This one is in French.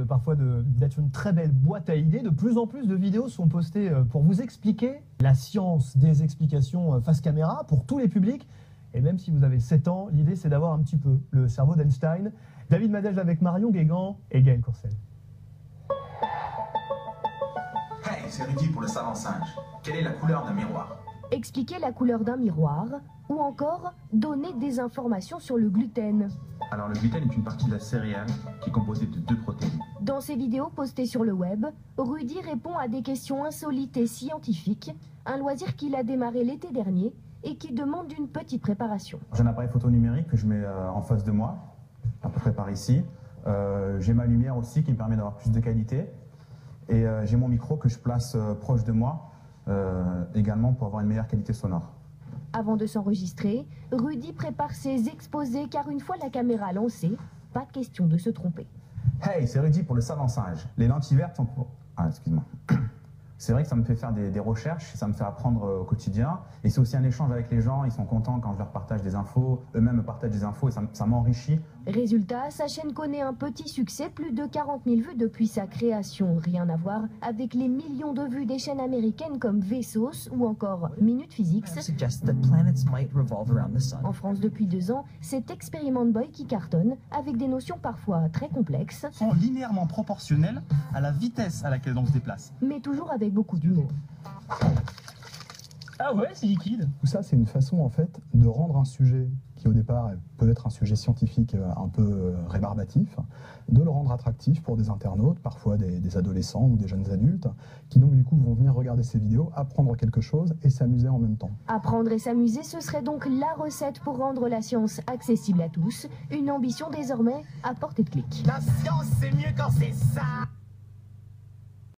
parfois d'être une très belle boîte à idées. De plus en plus de vidéos sont postées pour vous expliquer la science des explications face caméra pour tous les publics. Et même si vous avez 7 ans, l'idée c'est d'avoir un petit peu le cerveau d'Einstein. David Madej avec Marion Guégan et Gaël Courcel. Hey, c'est Rudy pour le savant singe. Quelle est la couleur d'un miroir? Expliquer la couleur d'un miroir ou encore donner des informations sur le gluten. Alors le gluten est une partie de la céréale qui est composée de 2 protéines. Dans ses vidéos postées sur le web, Rudy répond à des questions insolites et scientifiques, un loisir qu'il a démarré l'été dernier et qui demande une petite préparation. J'ai un appareil photo numérique que je mets en face de moi, à peu près par ici. J'ai ma lumière aussi qui me permet d'avoir plus de qualité. Et j'ai mon micro que je place proche de moi, également pour avoir une meilleure qualité sonore. Avant de s'enregistrer, Rudy prépare ses exposés car une fois la caméra lancée, pas de question de se tromper. Hey, c'est Rudy pour le savant singe. Les lentilles vertes sont pour... Ah, excuse-moi. C'est vrai que ça me fait faire des recherches, ça me fait apprendre au quotidien. Et c'est aussi un échange avec les gens, ils sont contents quand je leur partage des infos, eux-mêmes me partagent des infos et ça m'enrichit. Résultat, sa chaîne connaît un petit succès, plus de 40 000 vues depuis sa création. Rien à voir avec les millions de vues des chaînes américaines comme Vsauce ou encore Minute Physics. En France depuis 2 ans, c'est Experiment Boy qui cartonne avec des notions parfois très complexes. Sont linéairement proportionnelles à la vitesse à laquelle on se déplace. Mais toujours avec beaucoup d'humour. Ah ouais, c'est liquide. Tout ça, c'est une façon en fait de rendre un sujet qui au départ peut être un sujet scientifique un peu rébarbatif, de le rendre attractif pour des internautes, parfois des adolescents ou des jeunes adultes, qui donc du coup vont venir regarder ces vidéos, apprendre quelque chose et s'amuser en même temps. Apprendre et s'amuser, ce serait donc la recette pour rendre la science accessible à tous, une ambition désormais à portée de clic. La science, c'est mieux quand c'est ça.